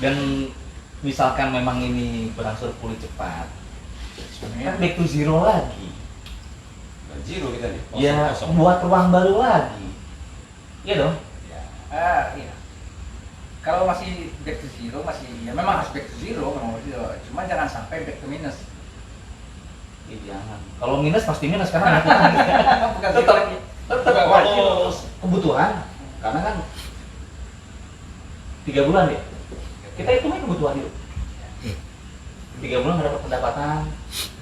Dan misalkan memang ini berangsur pulih cepat, kan back to zero lagi. Zero kita nih. Ya, buat ruang baru lagi. Iya dong. Ya, iya. Kalau masih back to zero, masih ya memang harus back to zero, memang harus zero. Cuma jangan sampai back to minus. Ya, jangan. Kalau minus pasti minus karena Bukan zero tetap lagi. tetap kalau kebutuhan, karena kan 3 bulan ya. Kita hitungnya kebutuhan hidup. 3 bulan nggak dapat pendapatan,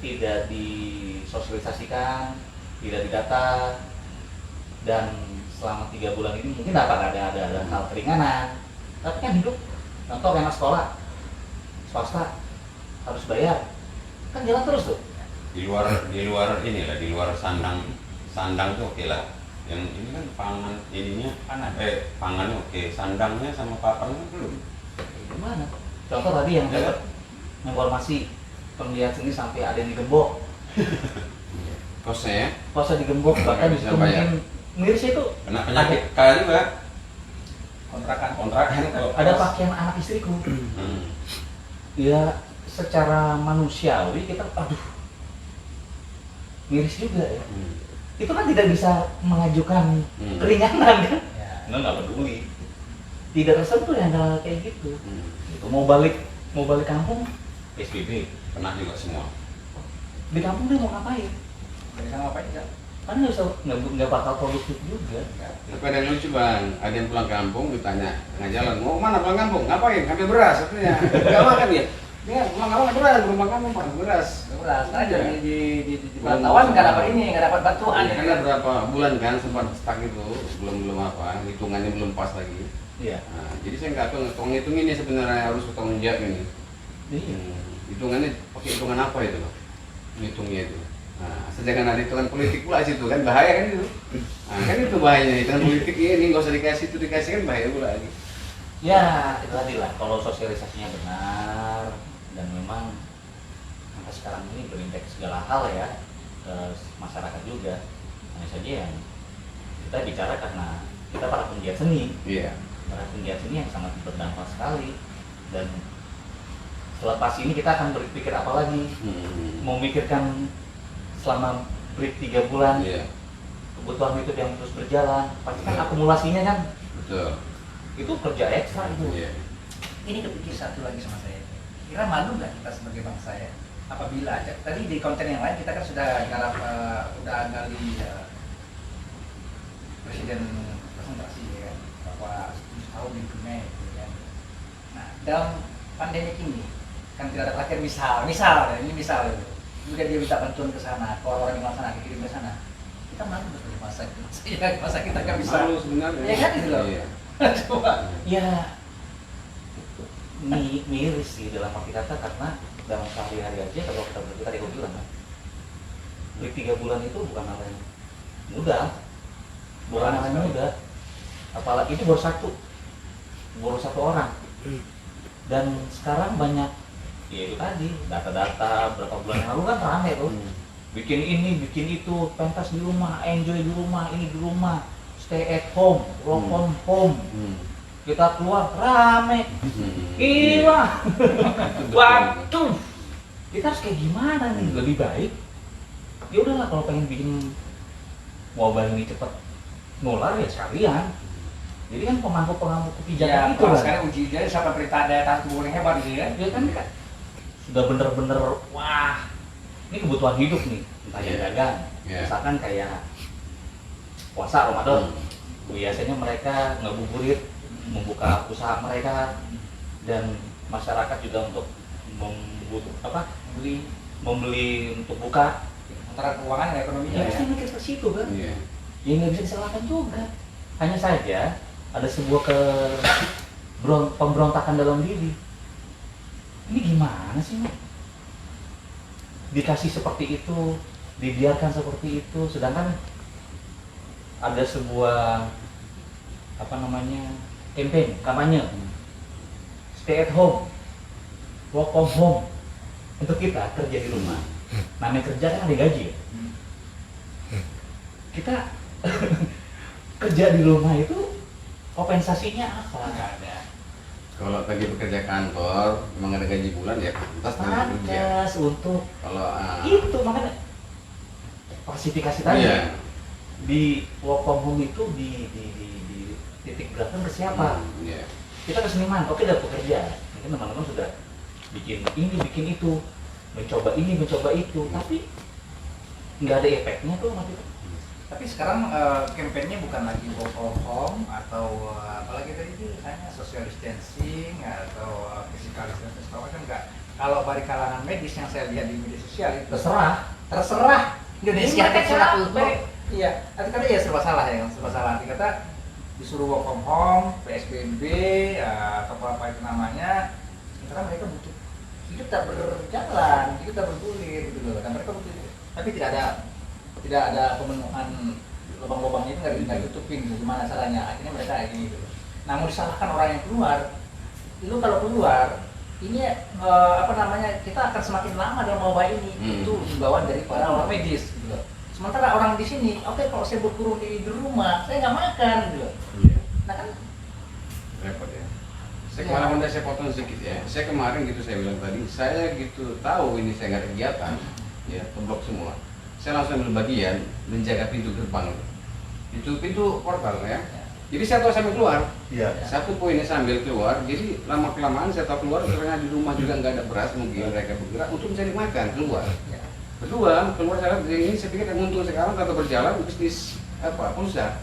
tidak disosialisasikan, tidak didata, dan selama 3 bulan ini mungkin ada hal keringanan, tapi kan hidup. Contoh anak sekolah, swasta harus bayar, kan jalan terus tuh. Di luar inilah, di luar sandang tuh oke lah. Yang ini kan pangan ininya pangannya oke, sandangnya sama papannya belum. Gimana? Contoh tadi yang dapat informasi penglihat sini sampai ada yang digembok, Kosnya ya, puasa digembok, bahkan Nggak bisa itu bayar. mungkin miris itu kena penyakit kali juga. Kontrakan. ada pakaian anak istriku. Ya secara manusiawi kita miris juga ya. Itu kan tidak bisa mengajukan keringanan kan? Ya. Nggak peduli. Tidak tersentuh yang hal kayak gitu. Itu mau balik kampung PSBB. Kena juga semua. Di kampung dia mau ngapain? Nggak bisa ngapain ya? Kan nggak bakal produktif juga. Tapi ada yang lucu bang, ada yang pulang kampung ditanya tengah jalan, mau kemana pulang kampung? Ngapain? Ngambil beras katanya. Nggak makan ya? Dia pulang kampung nggak beras, rumah kamu pak beras. Beras. Karena di Batawan nggak dapat ini, nggak dapat bantuan. Karena berapa bulan kan sempat stuck itu, belum apa, hitungannya belum pas lagi. Iya. Nah, jadi saya nggak tahu ngitung ini sebenarnya harus bertanggung jawab ini. Iya. Hitungannya pakai hitungan apa itu bang? Hitungnya itu. Nah, sedangkan ada hitungan politik pula situ kan bahaya kan itu. Nah, kan itu bahayanya hitungan politik ini nggak usah dikasih itu dikasih kan bahaya pula lagi. Ya itu tadi lah. Kalau sosialisasinya benar dan memang sampai sekarang ini berimpact segala hal ya ke masyarakat juga. Hanya saja yang kita bicara karena kita para penggiat seni. Iya. Para penggiat seni yang sangat berdampak sekali, dan selepas ini kita akan berpikir apa lagi, memikirkan selama break 3 bulan Iya. kebutuhan hidup yang terus berjalan, pasti kan akumulasinya kan Betul. itu kerja ekstra itu. Iya. Ini kepikir satu lagi sama saya. Kira malu nggak kita sebagai bangsa ya? Apabila tadi di konten yang lain kita kan sudah garap, udah gali presiden presentasi ya kan, bahwa 10 tahun di Brunei gitu kan. Nah dalam pandemi ini kan tidak ada pelatihan misal ya, ini misal gitu. Juga dia minta bantuan ke sana, ke orang-orang di luar sana, dikirim ke sana. Kita malu sebagai bangsa, masa kita nggak bisa. Malu sebenarnya. Ya kan gitu loh. Iya. Coba. Ya miris sih dalam arti kata, karena dalam sehari-hari aja kalau kita tadi bilang kan, break 3 bulan itu bukan hal yang mudah, apalagi itu baru satu orang, dan sekarang banyak ya itu tadi data-data berapa bulan yang lalu kan rame tuh, bikin ini bikin itu, pentas di rumah, enjoy di rumah, ini di rumah, stay at home, work from home. Kita keluar rame, gila, waduh, kita harus kayak gimana nih? Lebih baik, ya udahlah kalau pengen bikin wabah ini cepat nular ya sekalian. Jadi kan pemangku kebijakan Ya, itu kan. sekarang uji dia siapa perintah daya tahan tubuh yang hebat gitu ya? Ya kan sudah bener-bener wah, ini kebutuhan hidup nih, entah yang dagang, misalkan kayak puasa Ramadan, biasanya mereka ngabuburit, membuka usaha mereka, dan masyarakat juga untuk membeli untuk buka, Antara keuangan dan ekonominya. ya pasti mikir ke situ kan. Iya. Ya nggak bisa disalahkan juga, hanya saja ada sebuah pemberontakan dalam diri. Ini gimana sih Mak? Dikasih seperti itu, dibiarkan seperti itu, sedangkan ada sebuah kampanye stay at home, work from home. Untuk kita kerja di rumah, namanya kerja kan ada gaji ya? Kita kerja di rumah itu kompensasinya apa? Nggak ada. Kalau bagi pekerja kantor memang ada gaji bulan ya pantas dengan kerja. Pantas untuk Kalau itu makanya klasifikasi tadi iya. di work from home itu di titik beratnya ke siapa? Iya. Kita ke seniman, oke udah bekerja, mungkin teman-teman sudah bikin ini, bikin itu, mencoba ini, mencoba itu, tapi nggak ada efeknya tuh sama kita. Tapi sekarang kampanyenya bukan lagi work from home atau apalagi tadi itu hanya social distancing atau physical distancing segala macam enggak. Kalau dari kalangan medis yang saya lihat di media sosial itu terserah Indonesia Ini terserah capek. untuk iya, tapi kan ya serba salah ya, serba salah. Nanti kata disuruh work from home, PSBB atau apa itu namanya, karena mereka butuh hidup tak berjalan, hidup tak bergulir gitu loh. Dan mereka butuh, tapi tidak ada pemenuhan lubang-lubangnya itu nggak ditutupin gitu. Gimana caranya? Akhirnya mereka kayak gini gitu. Nah, mau disalahkan orang yang keluar, lu kalau keluar ini apa namanya, kita akan semakin lama dalam wabah ini. Itu himbauan dari para orang medis gitu loh. Sementara orang di sini, oke, kalau saya berkurung di rumah, saya nggak makan gitu loh. Iya. Nah kan Repot ya. Saya Ya. kemarin saya potong sedikit ya. Saya kemarin gitu saya bilang tadi, saya gitu tahu ini saya nggak ada kegiatan, ya keblok semua. Saya langsung ambil bagian menjaga pintu gerbang, pintu portal ya. Jadi saya tahu sambil keluar. Iya. Satu poinnya sambil keluar, jadi lama kelamaan saya tahu keluar karena di rumah juga nggak ada beras, mungkin mereka bergerak untuk mencari makan keluar. ya. Kedua, keluar saya ini saya pikir yang untung sekarang kata berjalan bisnis apa pulsa.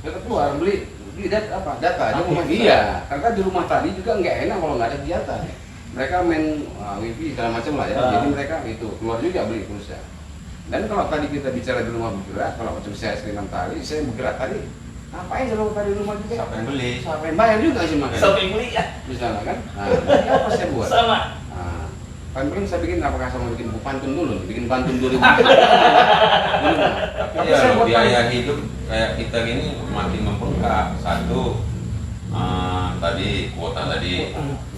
Kita keluar beli data di rumah dia, karena di rumah tadi juga nggak enak kalau nggak ada kegiatan. Mereka main wifi segala macam lah ya, jadi mereka itu keluar juga beli pulsa. Dan kalau tadi kita bicara di rumah bergerak, kalau macam saya seniman tali, saya bergerak tadi, ngapain kalau tadi di rumah juga? Siapa yang beli? Siapa yang bayar juga sih makanya. Sampai beli ya. Misalnya kan, nah, ini apa saya buat? Sama. Nah, paling paling saya bikin apakah sama bikin buku pantun dulu, bikin pantun dulu. Tapi ya biaya hidup kayak kita gini makin membengkak. Satu, tadi kuota tadi.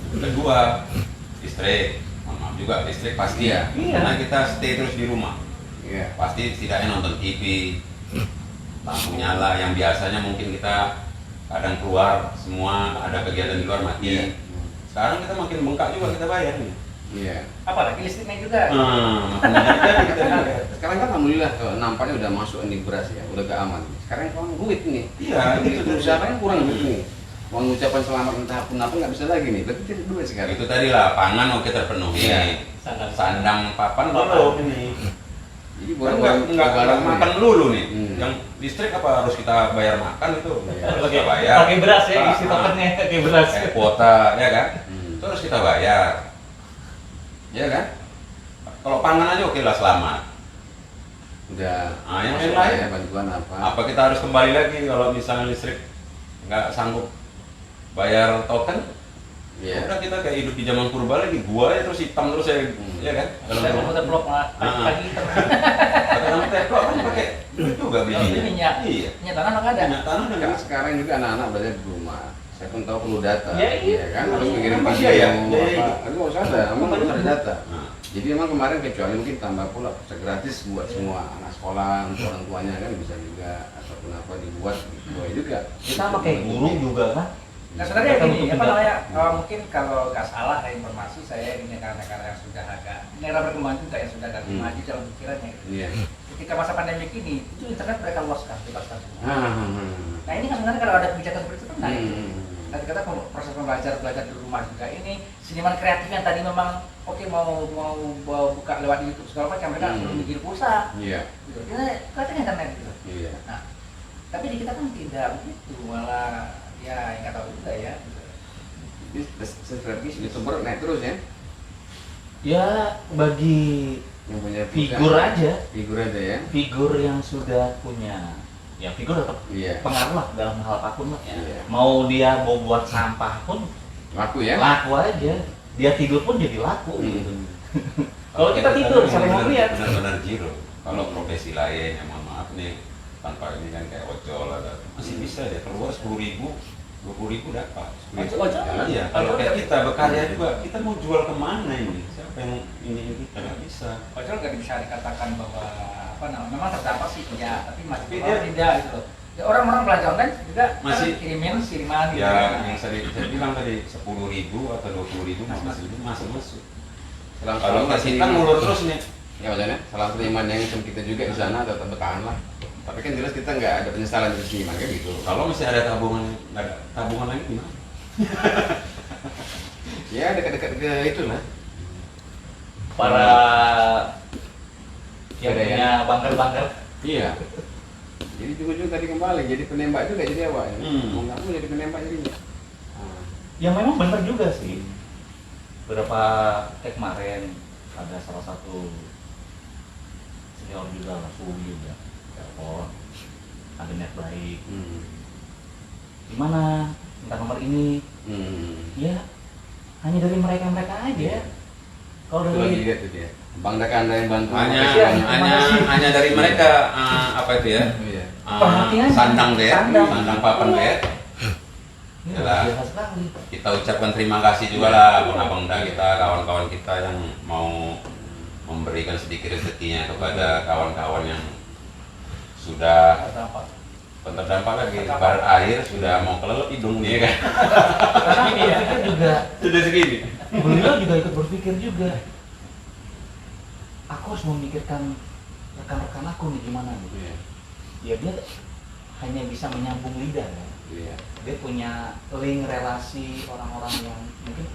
Kedua, listrik. Mohon maaf juga listrik pasti ya. Iya. Karena kita stay terus di rumah. Iya. Pasti setidaknya nonton TV, lampu nyala yang biasanya mungkin kita kadang keluar semua ada kegiatan di luar mati. Iya. Sekarang kita makin bengkak juga kita bayar nih. Iya. Apalagi listriknya juga. Makin jadi kita bayar. Sekarang kan alhamdulillah nampaknya udah masuk ini beras ya, udah gak aman. Sekarang kalau duit nih, Iya, itu itu usaha kan kurang duit nih. Mau ngucapkan selamat entah pun apa nggak bisa lagi nih, berarti tidak duit sekarang. Itu tadi lah pangan oke terpenuhi. Iya. Sandang papan Belum ini. Jadi Enggak makan melulu nih. Hmm. Yang listrik apa harus kita bayar makan itu? Iya. Harus kita bayar. Pakai beras ya, isi Ah, tokennya pakai beras. Kayak kuota ya kan? Hmm. Itu harus kita bayar. Ya kan? Kalau pangan aja oke lah selamat. Udah Yang masuk lain ya bantuan apa? Apa kita harus kembali lagi kalau misalnya listrik nggak sanggup bayar token? Iya. Udah kita kayak hidup di zaman purba lagi, gua aja terus hitam terus ya, ya kan? Saya mau blok pagi Pakai lampu teplok kan pakai duit juga belinya. minyak. Iya. Minyak tanah nggak ada. Minyak tanah Karena sekarang juga anak-anak belajar di rumah. Saya pun tahu perlu data. Ya, iya. kan harus mengirim Kan video iya, yang iya, iya. apa. Tapi harus ada, memang harus ada data. Nah, Jadi memang kemarin kecuali mungkin tambah pula pulsa gratis buat semua anak sekolah untuk orang tuanya kan bisa juga ataupun apa dibuat dibuat juga. Kita pakai guru juga kan. Nah sebenarnya Mereka gini, butuh apa data. namanya, mungkin kalau nggak salah ada informasi saya ini karena yang sudah agak negara berkembang juga yang sudah agak maju dalam pikirannya. Gitu. Iya. Ketika masa pandemi ini, itu internet mereka luaskan, bebaskan semua. Ah. Nah ini kan sebenarnya kalau ada kebijakan seperti itu menarik. Hmm. Nanti kata proses belajar di rumah juga ini seniman kreatif yang tadi memang oke mau buka lewat YouTube segala macam mereka belum bikin pulsa. Iya. Gitu. Dia kelihatan internet gitu. Iya. Nah, tapi di kita kan tidak begitu, malah ya nggak tahu juga ya. Ini strategi youtuber naik terus ya. Ya bagi Yang punya pulsa. figur aja, Figur aja ya. figur yang sudah punya, ya figur tetap Iya. pengaruh lah dalam hal apapun lah. Iya. Mau dia mau buat sampah pun Laku ya. laku aja. Dia tidur pun jadi laku gitu. Hmm. Kalau kita tidur siapa yang mau lihat? benar-benar zero. Kalau profesi lain yang mohon maaf nih tanpa ini kan kayak ojol ada masih bisa ya keluar 10.000, 20.000 dapat. Ojol? Iya. Kalau kayak kita berkarya juga kita mau jual kemana ini? Siapa yang ini kita nggak bisa. Padahal nggak bisa dikatakan bahwa apa namanya memang terdapat sih ya, tapi masih Tapi tidak gitu loh. Ya, orang-orang belanja online juga Masih- kan kiriman gitu. Ya yang saya bilang tadi 10.000 atau 20.000 masih masuk. Kalau nggak simpan ngulur terus nih. Ya maksudnya salah satu iman yang kita juga di sana tetap bertahan lah. Tapi kan jelas kita nggak ada penyesalan di sini, kan gitu. Kalau masih ada tabungan lagi gimana? Ya dekat-dekat ke itulah. Para yang Ada punya bunker-bunker. Iya. Jadi ujung-ujung tadi kembali jadi penembak juga jadi awak. Mau nggak mau jadi penembak jadinya. Nah, Yang memang benar juga sih. Beberapa kemarin ada salah satu senior juga langsung juga telepon, ada niat baik. Gimana? Minta nomor ini? Ya, hanya dari mereka aja. Kalau Itu lagi dari lihat tuh dia. Bang Daka Anda yang bantu. Hanya dari mereka apa itu ya? Iya. Perhatian. Sandang deh, Sandang. sandang papan deh. ini Yalah. biasa sekali. Kita ucapkan terima kasih juga lah abang-abang kita, kawan-kawan kita yang mau memberikan sedikit rezekinya kepada kawan-kawan yang sudah terdampak lagi. Bar air sudah mau kelelep hidung nih kan. Ini ya kan juga Sudah segini. beliau juga ikut berpikir juga. Aku harus memikirkan rekan-rekan aku nih gimana nih. Iya. Ya dia hanya bisa menyambung lidah kan. Iya. Dia punya link relasi orang-orang yang mungkin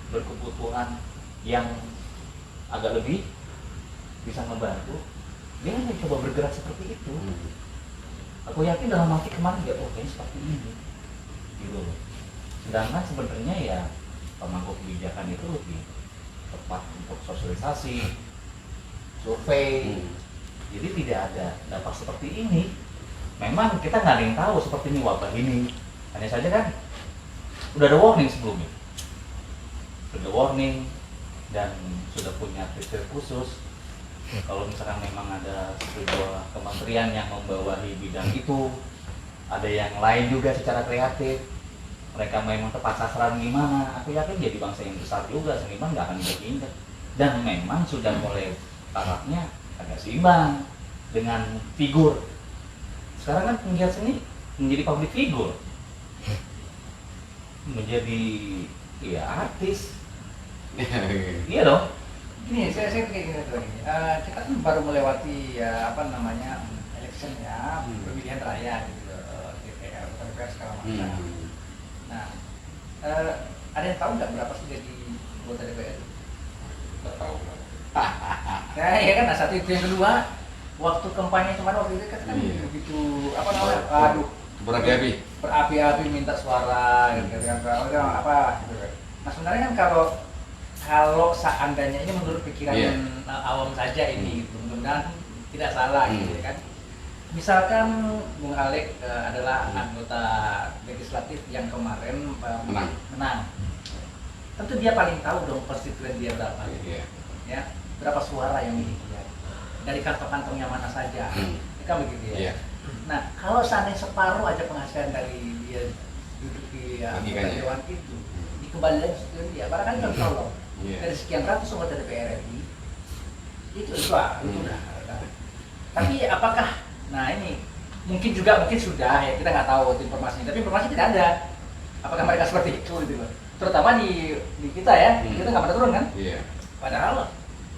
berkebutuhan yang agak lebih bisa membantu. Dia hanya coba bergerak seperti itu. Aku yakin dalam hati kemarin dia kayaknya seperti ini gitu loh. Sedangkan sebenarnya ya pemangku kebijakan itu lebih tepat untuk sosialisasi, survei. Jadi tidak ada dampak seperti ini. Memang kita nggak ada yang tahu seperti ini wabah ini. Hanya saja kan udah ada warning sebelumnya. Sudah warning dan sudah punya kriteria khusus. Kalau misalkan memang ada sebuah kementerian yang membawahi bidang itu, ada yang lain juga secara kreatif, mereka memang tepat sasaran gimana, aku yakin jadi bangsa yang besar juga, seniman nggak akan injak-injak. Dan memang sudah mulai tarafnya agak seimbang dengan figur. Sekarang kan penggiat seni menjadi public figure, menjadi ya artis, iya dong. Ini saya kayak gini tuh ini. Kita kan baru melewati ya apa namanya election ya, pemilihan raya gitu, DPR, DPR segala macam. Nah, ada yang tahu nggak berapa sih jadi anggota DPR? Nggak tahu. Nah, ya kan. Nah, satu itu yang kedua, waktu kampanye kemarin waktu itu kan begitu apa namanya? Aduh, berapi-api minta suara gitu kan, apa gitu kan. Nah, sebenarnya kan kalau seandainya ini menurut pikiran awam saja ini, mudah-mudahan tidak salah gitu kan. Misalkan Bung Alek adalah anggota legislatif yang kemarin menang. Tentu dia paling tahu dong konstituen dia berapa, ya berapa suara yang miliki dia, dari kantong-kantongnya mana saja, kan begitu ya. Nah kalau seandainya separuh aja penghasilan dari dia duduk di anggota dewan itu, dikembali lagi konstituen dia, barangkali kan tolong. Dari sekian ratus anggota DPR RI itu udah. Tapi apakah, nah ini mungkin sudah ya, kita nggak tahu informasinya, tapi informasi tidak ada. Apakah mereka seperti itu gitu loh? Terutama di kita ya, kita nggak pernah turun kan? Padahal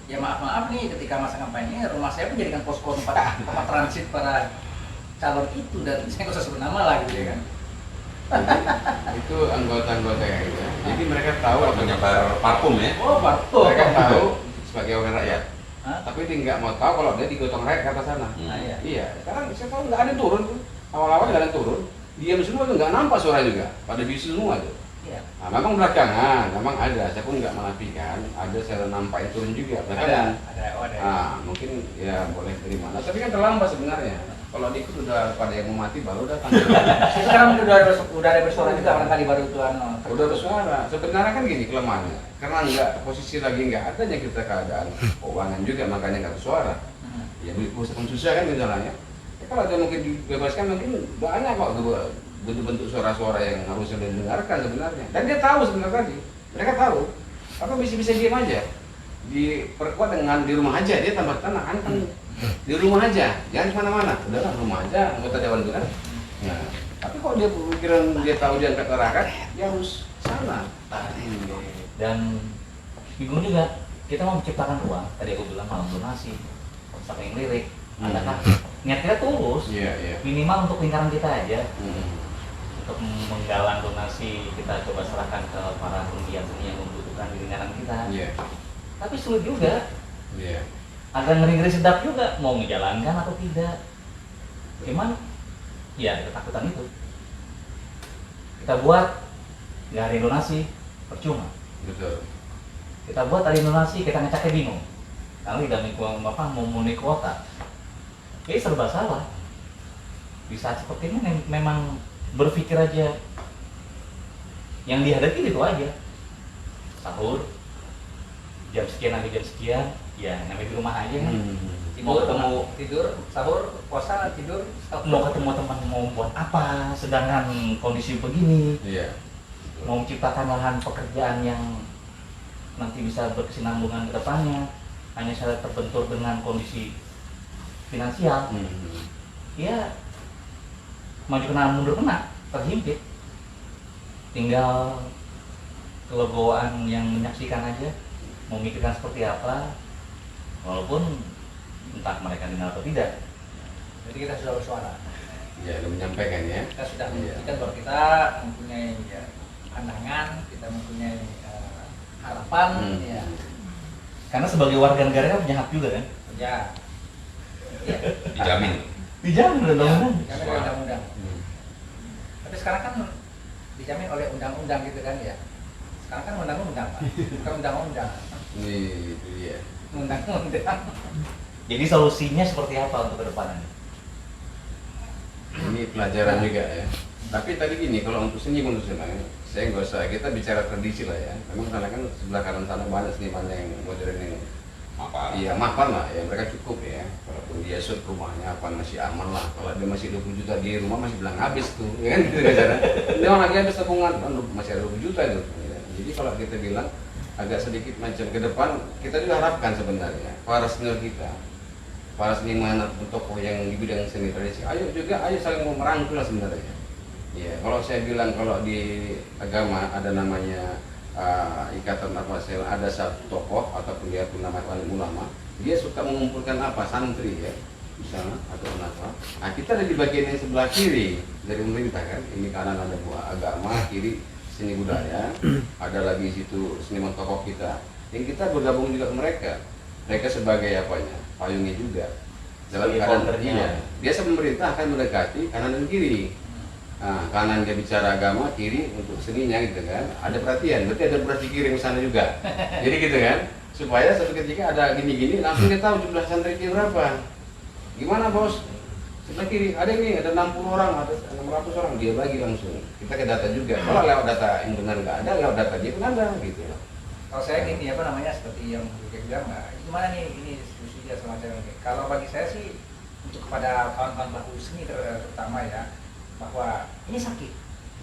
ya maaf nih, ketika masa kampanye rumah saya pun jadikan posko tempat transit para calon itu, dan saya nggak usah sebut nama lah gitu ya kan. Itu anggota-anggota yang itu. Jadi mereka tahu Penyebar parfum ya. Oh, parfum. Mereka tahu sebagai wakil rakyat. Hah? Tapi dia nggak mau tahu kalau dia digotong rakyat ke atas sana. Nah, iya. Iya. Sekarang saya tahu nggak ada yang turun tuh. Awal-awal nggak ada yang turun. Diam semua tuh, nggak nampak suara juga. Pada bisu semua tuh. Iya. Nah, memang belakangan, memang ada. Saya pun nggak menafikan. Ada saya nampak yang turun juga. Belakangan. Ada. Nah, mungkin ya boleh dari mana. Tapi kan terlambat sebenarnya. Kalau diikut udah pada yang mau mati baru datang. Sekarang udah ada bersuara juga barangkali baru tuan. Udah bersuara. Sebenarnya kan gini kelemahannya. Karena nggak posisi lagi nggak adanya kita keadaan keuangan juga, makanya nggak bersuara. Ya usaha susah kan misalnya. Ya, kalau ada mungkin dibebaskan mungkin banyak kok bentuk-bentuk suara-suara yang harusnya didengarkan sebenarnya. Dan dia tahu sebenarnya tadi. Mereka tahu. Apa bisa diam aja. Diperkuat dengan di rumah aja dia tambah tenang kan di rumah aja, jangan kemana-mana, udahlah rumah aja, anggota dewan itu kan. Nah, tapi kalau dia pikiran dia tahu dia angkat rakyat, dia harus sana. Dan bingung juga, kita mau menciptakan uang, tadi aku bilang malam donasi, sampai yang lirik, adakah niat kita tulus, minimal untuk lingkaran kita aja, untuk menggalang donasi kita coba serahkan ke para penggiat seni yang membutuhkan di lingkaran kita. Tapi sulit juga, agak ngeri-ngeri sedap juga mau menjalankan atau tidak. Cuman ya ada ketakutan itu. Kita buat nggak ada donasi, percuma. Betul. Kita buat ada donasi, kita ngecaknya bingung. Karena tidak mau memenuhi kuota. Jadi serba salah. Di saat seperti ini memang berpikir aja yang dihadapi itu aja. Sahur, jam sekian sampai jam sekian, ya namanya di rumah aja kan. Mau ketemu tidur, sahur, puasa, tidur, mau ketemu teman mau buat apa, sedangkan kondisi begini. Mau menciptakan lahan pekerjaan yang nanti bisa berkesinambungan ke depannya, hanya saja terbentur dengan kondisi finansial. Ya maju kena mundur kena, terhimpit. Tinggal kelegoan yang menyaksikan aja, memikirkan seperti apa, walaupun entah mereka dengar atau tidak. Jadi kita sudah bersuara. Ya, udah menyampaikan ya. Kita sudah membuktikan bahwa kita mempunyai pandangan, kita mempunyai harapan. Karena sebagai warga negara kan punya hak juga kan? Ya. Dijamin undang-undang. Dijamin oleh undang-undang. Tapi sekarang kan dijamin oleh undang-undang gitu kan ya. Sekarang kan undang-undang, Pak. Bukan undang-undang. Itu dia. Undang-undang. Jadi solusinya seperti apa untuk kedepannya? Ini pelajaran juga ya. Tapi tadi gini, kalau untuk seni saya nggak usah, kita bicara tradisi lah ya. Memang sana kan sebelah kanan sana banyak seniman yang modern yang iya mapan lah ya, mereka cukup ya. Walaupun dia shoot rumahnya apa masih aman lah. Kalau dia masih 20 juta di rumah masih bilang habis tuh, ya kan gitu kan. Dia orang lagi habis tabungan, masih ada 20 juta itu. Ya. Jadi kalau kita bilang agak sedikit macam ke depan, kita juga harapkan sebenarnya para senior kita, para seniman atau tokoh yang di bidang seni tradisi, ayo saling mau merangkul lah sebenarnya. Ya, kalau saya bilang kalau di agama ada namanya ikatan apa, ada satu tokoh ataupun dia pun namanya wali ulama, dia suka mengumpulkan apa santri ya, misalnya atau apa. Nah kita ada di bagian yang sebelah kiri dari pemerintah kan, ini kanan ada buah agama, kiri seni budaya, ada lagi situ seniman tokoh kita, yang kita bergabung juga ke mereka. Mereka sebagai apanya, payungnya juga. Dalam kanan biasa pemerintah akan mendekati kanan dan kiri. Nah, kanan dia bicara agama, kiri untuk seninya gitu kan. Ada perhatian, berarti ada berarti kiri di sana juga. Jadi gitu kan, supaya suatu ketika ada gini-gini langsung dia tahu jumlah santri dia berapa. Gimana bos? Sebelah kiri ada ini, ada 60 orang, ada 600 orang, dia bagi langsung. Kita ke data juga. Kalau lewat data yang benar nggak ada, lewat data dia pun ada gitu. Kalau saya gini apa namanya seperti yang Bukit bilang, nah, gimana nih ini diskusinya semacam ini. Kalau bagi saya sih untuk kepada kawan-kawan pelaku seni terutama ya, bahwa ini sakit,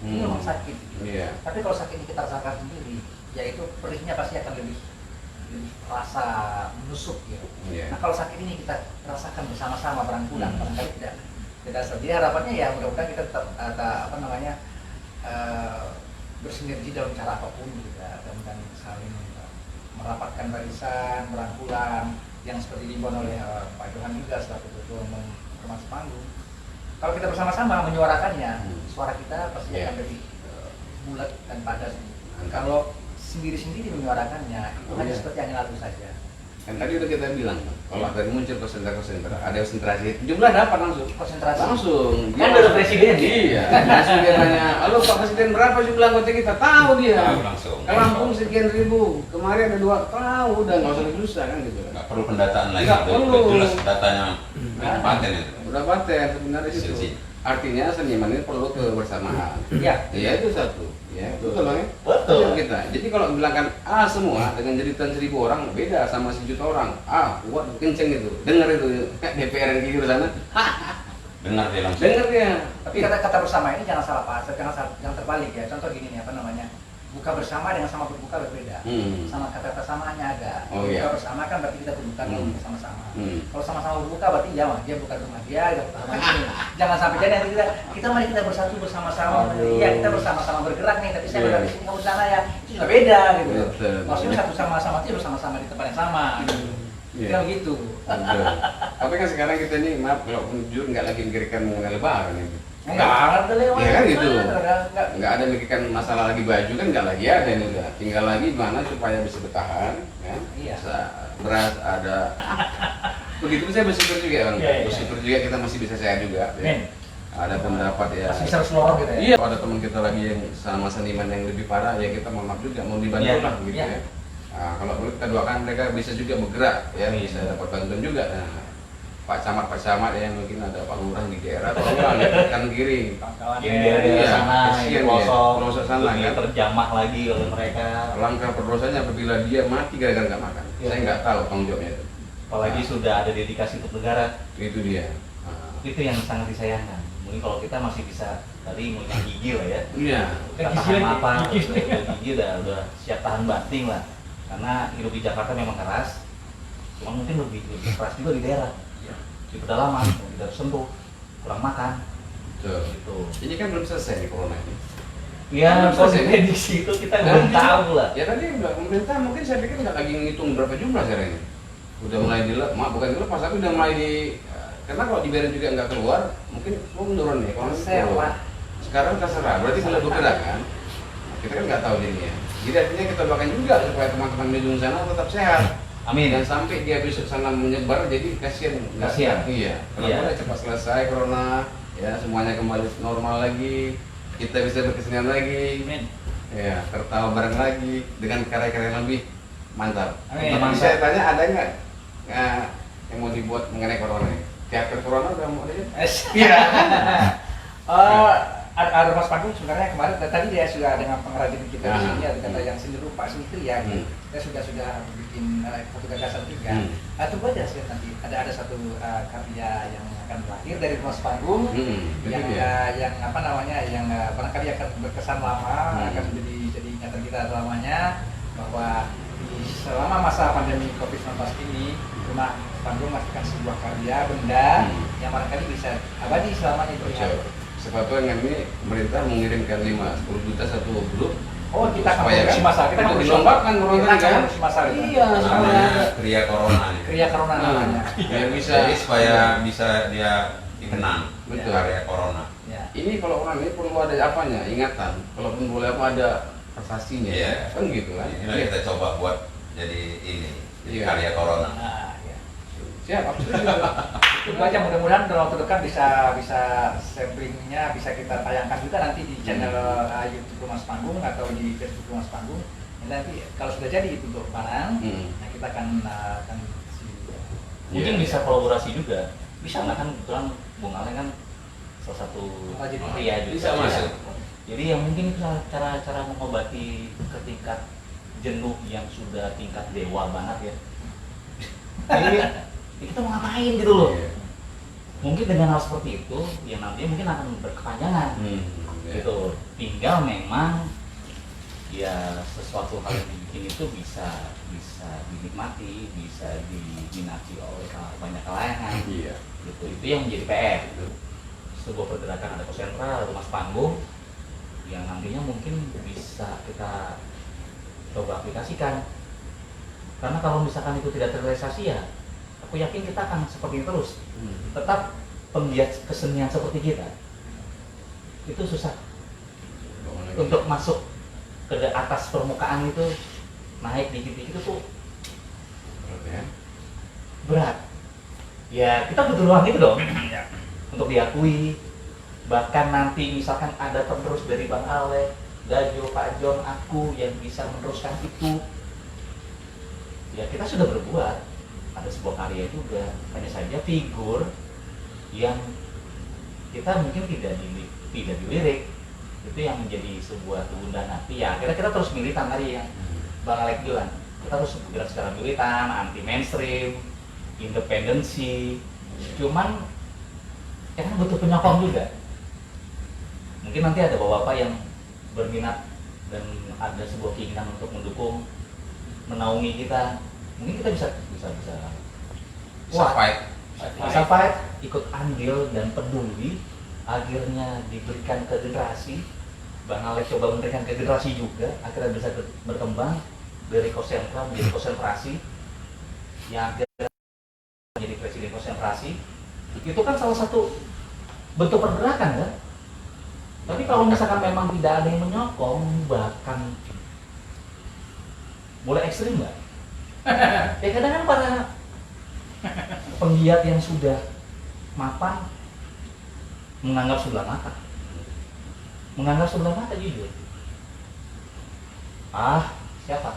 ini memang sakit. Tapi kalau sakit ini kita rasakan sendiri, yaitu perihnya pasti akan lebih rasa menusuk ya. Nah kalau sakit ini kita rasakan bersama-sama berangkulan, barangkali tidak jadi harapannya ya mudah-mudahan kita tetap apa namanya bersinergi dalam cara apapun juga dan saling merapatkan barisan, berangkulan yang seperti diimbau oleh Pak Johan juga selaku ketua umum Ormas Panggung. Kalau kita bersama-sama menyuarakannya, suara kita pasti akan lebih bulat dan padat. Kalau sendiri-sendiri menyuarakannya, itu hanya seperti angin lalu saja. Kan tadi udah kita bilang, kalau dari muncul konsentrasi, ada konsentrasi, jumlah dapat langsung. Konsentrasi. Langsung. Kan ada presiden. Iya. Langsung dia nanya, halo Pak Presiden berapa jumlah anggota kita? Tahu dia. Langsung. Ke Lampung sekian ribu, kemarin ada 2, tahu udah nggak usah susah kan gitu. Nggak perlu pendataan lagi. Nggak perlu. Jelas datanya paten itu. Udah paten sebenarnya itu. Artinya seniman ini perlu kebersamaan. Iya. Iya itu satu. Ya, betul Bang ya? Betul. Kita. Jadi kalau bilangkan semua dengan jeritan 1000 orang beda sama 1 juta orang. Kuat kenceng itu. Dengar itu DPR yang di sana. Dengar dia langsung. Dengar dia. Tapi kata bersama ini jangan salah paham, jangan terbalik ya. Contoh gini nih apa namanya? Buka bersama dengan sama berbuka berbeda. Sama kata-kata samanya ada Oh, iya. Buka bersama kan berarti kita berbuka bersama-sama. Kalau sama-sama berbuka berarti dia buka rumah dia buka rumah ini. Jangan sampai jadi nanti kita mari kita bersatu bersama-sama. Iya, kita bersama-sama bergerak nih, tapi saya bergerak di sini, kamu di sana ya. Itu juga beda gitu. Maksudnya satu sama-sama itu bersama-sama di tempat yang sama. Kira begitu. Tapi kan sekarang kita ini, maaf kalau jujur nggak lagi mikirkan mengenai lebaran ini. Enggak ada lewat. Iya kan gitu. Enggak. Nggak ada mikirkan masalah lagi baju kan nggak lagi ada ini udah. Tinggal lagi gimana supaya bisa bertahan, kan? Iya. Beras ada. Begitu pun saya bersyukur juga kan. Bersyukur juga kita masih bisa sehat juga. Ya. Ada pendapat ya. Masih bisa selorong gitu ya. Iya. Ada teman kita lagi yang sama seniman yang lebih parah ya kita mohon maaf juga mau dibantu lah gitu ya. Nah, kalau perlu kita doakan mereka bisa juga bergerak ya, bisa dapat bantuan juga. Nah, Pak Camat yang mungkin ada Pak Lurah di daerah atau lihat kanan kiri. Yang di daerah sana, kasihan pelosok sana kan terjamah lagi oleh mereka. Langkah berdosanya apabila dia mati gara-gara nggak makan. Saya nggak tahu tanggung jawabnya itu. Apalagi sudah ada dedikasi untuk negara. Itu dia. Itu yang sangat disayangkan. Mungkin kalau kita masih bisa tadi mau gigi lah ya. Iya. Kita tahan apa? Gigi udah siap tahan banting lah. Karena hidup di Jakarta memang keras. Cuma mungkin lebih keras juga di daerah. Di pedalaman, kita sentuh, kurang makan. Gitu. Ini kan belum selesai nih corona ini. Ya, kalau prediksi itu kita belum tahu lah. Ya tadi pemerintah mungkin saya pikir nggak lagi ngitung berapa jumlah sekarang ini. Udah mulai bukan dilepas, tapi udah mulai karena kalau dibiarin juga nggak keluar, mungkin semua menurun nih. Kalau sekarang terserah, berarti sudah bergerak kan? Kita kan nggak tahu ini ya. Jadi artinya kita doakan juga supaya teman-teman di ujung sana tetap sehat. Amin. Dan sampai dia besok sana menyebar, jadi kasihan. Iya. Kalau udah cepat selesai corona, ya semuanya kembali normal lagi, kita bisa berkesenian lagi. Amin. Ya, tertawa bareng lagi dengan karya-karya yang lebih mantap. Amin. Tapi saya tanya ada nggak yang mau dibuat mengenai corona ini? Teater corona udah mau ada? Iya. Ada Mas Panggung sebenarnya kemarin tadi dia sudah dengan pengrajin kita di sini ada kata yang seni rupa seni kriya kita sudah bikin satu gagasan juga. Tunggu aja sih nanti ada satu karya yang akan lahir dari Mas Panggung yang apa namanya yang barangkali akan berkesan lama akan jadi ingatan kita selamanya bahwa selama masa pandemi COVID-19 ini Rumah Panggung menghasilkan sebuah karya benda yang barangkali bisa abadi selamanya terlihat. Sepatu yang ini pemerintah mengirimkan 10 juta satu grup. Oh, kita akan produksi massal. Kita akan dilombakan corona kan? Iya, namanya kriya corona nih. Kriya corona namanya. Biar bisa. Jadi supaya bisa dia dikenang. Betul. Karya corona. Ya. Ini kalau orang ini perlu ada apanya? Ingatan. Kalaupun boleh apa ada prestasinya. Iya. Kan gitu kan? Ini kita coba buat jadi ini. Jadi Iya. karya corona. Nah, ya. Siap, Tunggu aja mudah-mudahan dalam waktu dekat bisa samplingnya bisa kita tayangkan juga nanti di channel YouTube Rumah Panggung atau di Facebook Rumah Panggung. Nanti kalau sudah jadi itu untuk barang, nah kita akan Mungkin bisa kolaborasi juga. Bisa nggak kan kebetulan Bung Ale kan salah satu pria juga. Bisa masuk. Jadi yang mungkin itu cara mengobati ke tingkat jenuh yang sudah tingkat dewa banget ya. Jadi kita mau ngapain gitu loh. Mungkin dengan hal seperti itu yang nantinya mungkin akan berkepanjangan. Gitu. Tinggal memang ya sesuatu hal yang dibikin itu bisa dinikmati, bisa diminati oleh banyak kalangan. Iya. Gitu. Itu yang menjadi PR. Sebuah pergerakan ada konsentra, ada Rumah Panggung yang nantinya mungkin bisa kita coba aplikasikan. Karena kalau misalkan itu tidak terrealisasi ya, aku yakin kita akan seperti ini terus. Tetap penggiat kesenian seperti kita itu susah untuk masuk ke atas permukaan itu, naik dikit-dikit itu tuh berat. Ya kita butuh ruang itu dong untuk diakui. Bahkan nanti misalkan ada penerus dari Bang Ale, Gajo, Pak John, aku yang bisa meneruskan itu, ya kita sudah berbuat. Ada sebuah karya juga, hanya saja figur yang kita mungkin tidak dilirik, itu yang menjadi sebuah kegundahan hati. Ya akhirnya kita terus militan tadi yang Bang Alek bilang, kita harus bergerak secara militan, anti mainstream, independensi. Cuman ya kan butuh penyokong juga. Mungkin nanti ada bapak-bapak yang berminat dan ada sebuah keinginan untuk mendukung, menaungi kita. mungkin kita bisa Survive. bisa fight, ikut andil dan peduli, akhirnya diberikan ke generasi. Bang Alex coba memberikan ke generasi juga, akhirnya bisa berkembang dari konsentra menjadi konsentrasi, yang akhirnya menjadi presiden konsentrasi. Itu kan salah satu bentuk pergerakan kan. Tapi kalau misalkan memang tidak ada yang menyokong, bahkan mulai ekstrim nggak? Ya kadang kan para penggiat yang sudah mapan menganggap sebelah mata jujur. Siapa?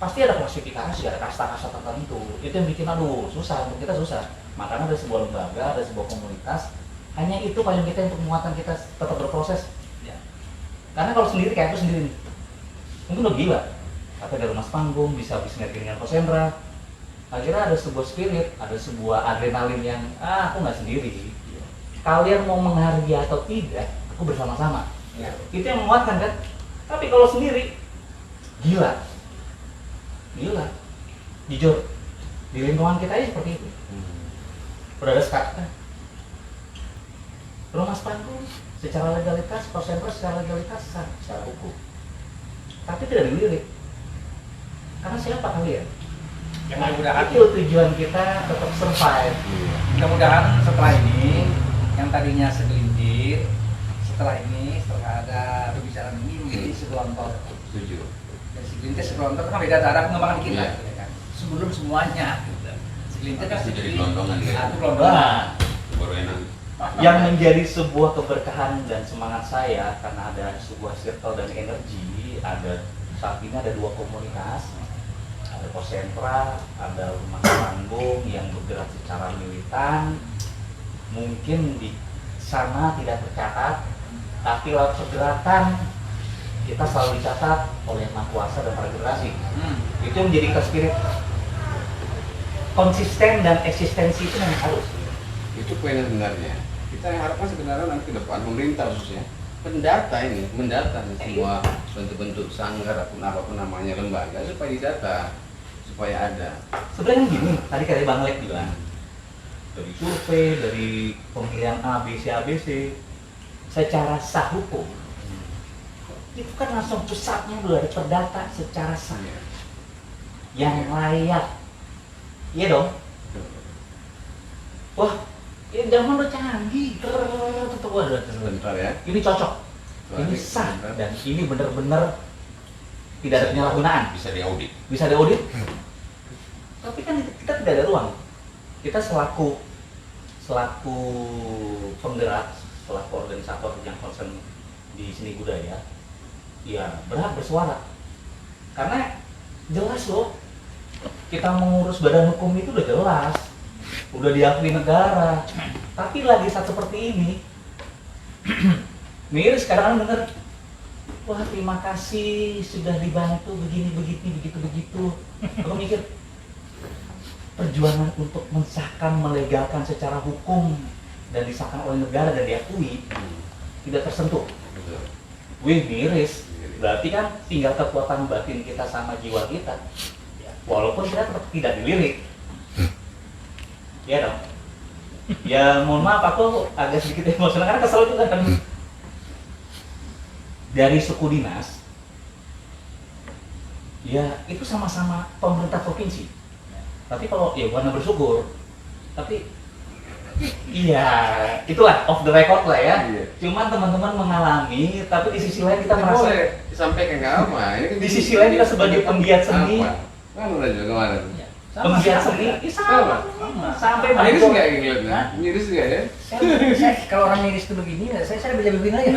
Pasti ada klasifikasi, ada kasta-kasta tertentu. Itu yang bikin susah, untuk kita susah. Makanya ada sebuah lembaga, ada sebuah komunitas. Hanya itu payung kita untuk menguatkan kita tetap berproses. Ya. Karena kalau sendiri kayak aku sendiri nih, mungkin udah gila. Tapi ada rumah panggung, bisa sinergi dengan konsentra. Akhirnya ada sebuah spirit, ada sebuah adrenalin yang aku nggak sendiri. Kalian mau menghargai atau tidak, aku bersama-sama. Ya. Itu yang menguatkan kan. Tapi kalau sendiri, gila. Jujur, di lingkungan kita aja seperti itu. Udah ada sekat kan. Rumah panggung secara legalitas, konsentra secara legalitas, secara hukum. Tapi tidak dilirik. Karena siapa kalian? Ya, mudah-mudahan itu tujuan kita tetap survive. Mudah-mudahan setelah ini yang tadinya segelintir, setelah ada pembicaraan ini menjadi segelontor. Setuju. Dan segelintir segelontor kan beda cara pengembangan kita. Iya. Ya kan? Sebelum semuanya. Gitu. Segelintir kan Pasti jadi gelondongan ya. Satu gelondongan. Baru enak. Yang menjadi sebuah keberkahan dan semangat saya karena ada sebuah circle dan energi. Saat ini ada dua komunitas, ada konsentra, ada rumah panggung yang bergerak secara militan. Mungkin di sana tidak tercatat, tapi lewat pergerakan kita selalu dicatat oleh Yang Maha Kuasa dan para generasi. Itu yang menjadi kita spirit. Konsisten dan eksistensi itu yang harus. Itu poin yang sebenarnya. Kita yang harapkan sebenarnya nanti ke depan pemerintah khususnya mendata semua bentuk-bentuk sanggar apapun namanya lembaga supaya didata, supaya ada. Sebenarnya gini, tadi kayak Bang Lek bilang, dari survei, dari pemilihan ABC, secara sah hukum, itu kan langsung pusatnya udah ada terdata secara sah, yang layak, iya dong. Wah, ya zaman udah canggih, Sebentar ya. ini cocok, ini sah, dan ini benar-benar tidak ada penyalahgunaan. Bisa diaudit. Bisa diaudit. Tapi kan kita tidak ada ruang. Kita selaku penggerak, selaku organisator yang concern di seni budaya, ya berhak bersuara. Karena jelas loh, kita mengurus badan hukum itu udah jelas, udah diakui negara. Tapi lagi saat seperti ini, miris sekarang bener. Wah, terima kasih sudah dibantu begini begitu. Aku mikir perjuangan untuk mensahkan, melegalkan secara hukum dan disahkan oleh negara dan diakui tidak tersentuh. Wih, miris. Berarti kan tinggal kekuatan batin kita sama jiwa kita. Walaupun kita tetap tidak dilirik. Ya dong. Ya mohon maaf, aku agak sedikit emosional karena kesel juga kan. Dari suku dinas, ya itu sama-sama pemerintah provinsi. Tapi kalau ya bukan bersyukur, tapi iya itulah off the record lah ya. Iya. Cuman teman-teman mengalami, tapi di sisi lain kita merasa boleh disampaikan nggak apa. Ini kan di sisi lain kita sebagai penggiat seni, kan udah juga kemarin. penggiat seni, sama. Sampai Miris bantu. nggak ngeliatnya? Miris nggak ya? Saya kalau orang miris itu begini, saya bela-belain aja.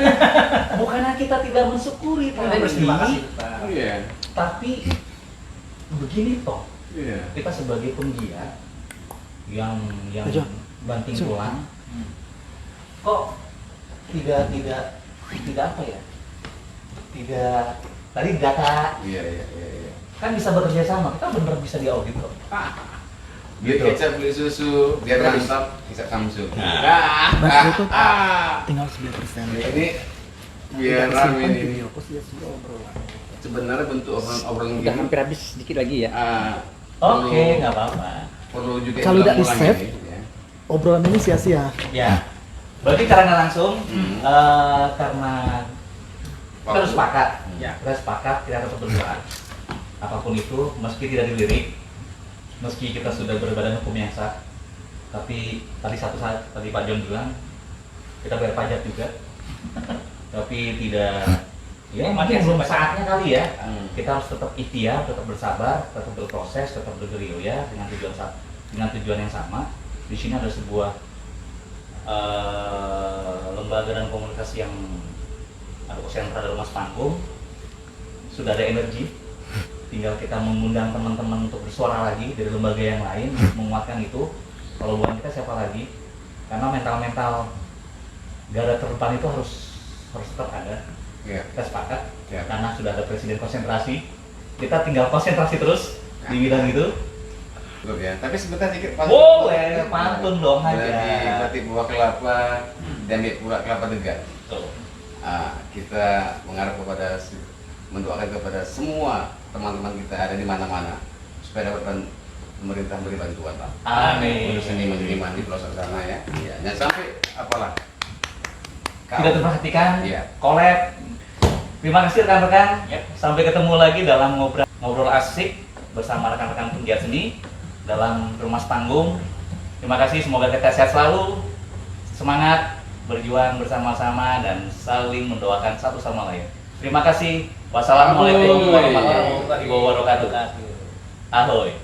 Bukannya kita tidak mensyukuri, Terima kasih, Pak. Iya. tapi begini toh. Iya. Kita sebagai penggiat yang banting tulang, kok tidak apa ya? Tidak tadi data Iya. kan bisa bekerja sama, kita benar bisa diaudit kok. Beli Gitu. kecap, beli susu, biar mantap, bisa Samsung. Baterai itu tinggal 9%. Ini biar rame ini. Video, pos dia sudah obrolan. sebenarnya bentuk obrolan Udah gini, hampir habis sedikit lagi ya. Oke, nggak apa-apa. Perlu juga Kalau udah diulang di-save, ini, ya. obrolan ini sia-sia. Ya, berarti cara nggak langsung karena kita harus sepakat. Ya. Kita sepakat, kita tetap berdoa. Apapun itu, meski tidak dilirik, meski kita sudah berbadan hukum yang sah, tapi tadi satu saat tadi Pak John bilang kita bayar pajak juga, tapi tidak. Ya, mungkin belum saatnya kali ya. Kita harus tetap ikhtiar, tetap bersabar, tetap berproses, tetap bergerilya dengan tujuan yang sama. Di sini ada sebuah lembaga dan komunikasi yang ada sentra dari Mas Panggung, sudah ada energi. Tinggal kita mengundang teman-teman untuk bersuara lagi dari lembaga yang lain, menguatkan itu. Kalau bukan kita siapa lagi? Karena mental garda terdepan itu harus tetap ada. Ya. Kita sepakat, Ya. karena sudah ada presiden konsentrasi, kita tinggal konsentrasi terus di bidang itu. Betul ya. Tapi sebentar dikit Boleh, pantun dong aja. Berarti buah kelapa dan pula kelapa degan. Tuh. Kita mengharap mendoakan kepada semua teman-teman kita ada di mana-mana supaya dapat pemerintah beri bantuan, Pak. Amin. Untuk seniman-seniman di pelosok sana ya. Iya. Jangan sampai apalah. Tidak terperhatikan, Iya. collab. Terima kasih rekan-rekan. Sampai ketemu lagi dalam ngobrol asik bersama rekan-rekan penggiat seni dalam Rumah Panggung. Terima kasih, semoga kita sehat selalu, semangat berjuang bersama-sama dan saling mendoakan satu sama lain. Terima kasih. Wassalamualaikum warahmatullahi wabarakatuh. Ahoy.